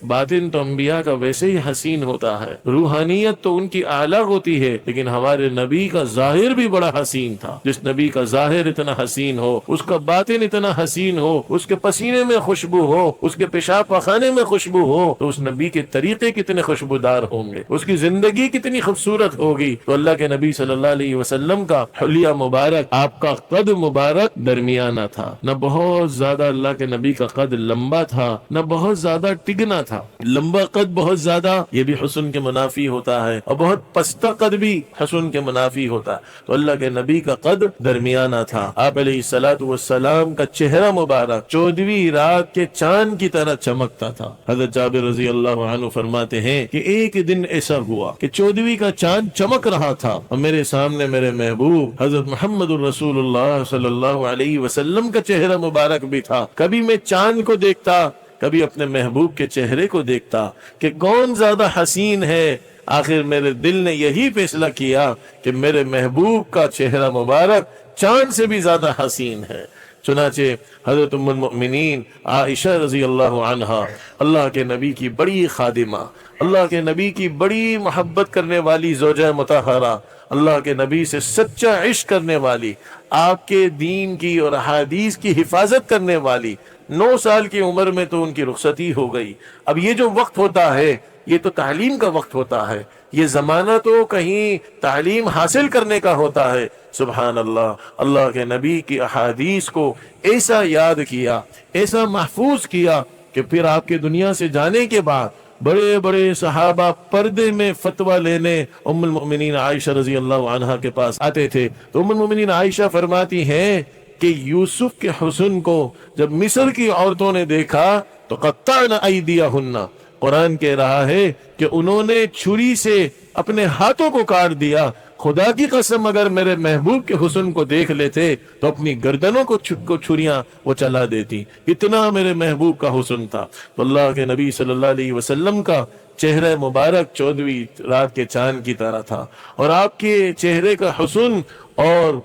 باطن تو انبیاء کا ویسے ہی حسین ہوتا ہے، روحانیت تو ان کی اعلیٰ ہوتی ہے، لیکن ہمارے نبی کا ظاہر بھی بڑا حسین تھا۔ جس نبی کا ظاہر اتنا حسین ہو، اس کا باطن اتنا حسین ہو، اس کے پسینے میں خوشبو ہو، اس کے پیشاب پخانے میں خوشبو ہو، تو اس نبی کے طریقے کتنے خوشبودار ہوں گے، اس کی زندگی کتنی خوبصورت ہوگی۔ تو اللہ کے نبی صلی اللہ علیہ وسلم کا حلیہ مبارک، آپ کا قد مبارک درمیانہ تھا، نہ بہت زیادہ اللہ کے نبی کا قد لمبا تھا، نہ بہت زیادہ ٹگنا تھا۔ لمبا قد بہت زیادہ یہ بھی حسن کے منافی ہوتا ہے، اور بہت پستہ قد بھی حسن کے منافی ہوتا ہے۔ تو اللہ کے نبی کا قد درمیانہ تھا۔ آپ علیہ الصلوۃ والسلام کا چہرہ مبارک 14ویں رات کے چاند کی طرح چمکتا تھا۔ حضرت جابر رضی اللہ عنہ فرماتے ہیں کہ ایک دن ایسا ہوا کہ 14ویں کا چاند چمک رہا تھا، اور میرے سامنے میرے محبوب حضرت محمد الرسول اللہ صلی اللہ علیہ وسلم کا چہرہ مبارک بھی تھا۔ کبھی میں چاند کو دیکھتا، کبھی اپنے محبوب کے چہرے کو دیکھتا کہ کون زیادہ حسین ہے۔ آخر میرے دل نے یہی فیصلہ کیا کہ میرے محبوب کا چہرہ مبارک چاند سے بھی زیادہ حسین ہے۔ چنانچہ حضرت ام المؤمنین عائشہ رضی اللہ عنہا، اللہ کے نبی کی بڑی خادمہ، اللہ کے نبی کی بڑی محبت کرنے والی زوجہ مطہرہ، اللہ کے نبی سے سچا عشق کرنے والی، آپ کے دین کی اور احادیث کی حفاظت کرنے والی، 9 سال کی عمر میں تو ان کی رخصتی ہو گئی۔ اب یہ جو وقت ہوتا ہے یہ تو تعلیم کا وقت ہوتا ہے، یہ زمانہ تو کہیں تعلیم حاصل کرنے کا ہوتا ہے۔ سبحان اللہ، اللہ کے نبی کی احادیث کو ایسا یاد کیا، ایسا محفوظ کیا کہ پھر آپ کے دنیا سے جانے کے بعد بڑے بڑے صحابہ پردے میں فتویٰ لینے ام المؤمنین عائشہ رضی اللہ عنہا کے پاس آتے تھے۔ تو ام المؤمنین عائشہ فرماتی ہیں کہ یوسف کے حسن کو جب مصر کی عورتوں نے دیکھا تو قطعن ایدیہن، قرآن کہہ رہا ہے کہ انہوں نے چھری سے اپنے ہاتھوں کو کاٹ دیا۔ خدا کی قسم اگر میرے محبوب کے حسن کو دیکھ لیتے تو اپنی گردنوں کو چھریاں وہ چلا دیتی، اتنا میرے محبوب کا حسن تھا۔ تو اللہ کے نبی صلی اللہ علیہ وسلم کا چہرہ مبارک 14ویں رات کے چاند کی طرح تھا، اور آپ کے چہرے کا حسن اور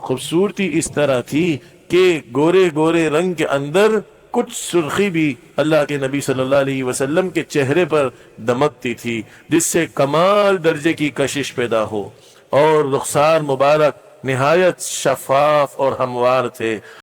خوبصورتی اس طرح تھی کہ گورے گورے رنگ کے اندر کچھ سرخی بھی اللہ کے نبی صلی اللہ علیہ وسلم کے چہرے پر دمکتی تھی، جس سے کمال درجے کی کشش پیدا ہو، اور رخسار مبارک نہایت شفاف اور ہموار تھے۔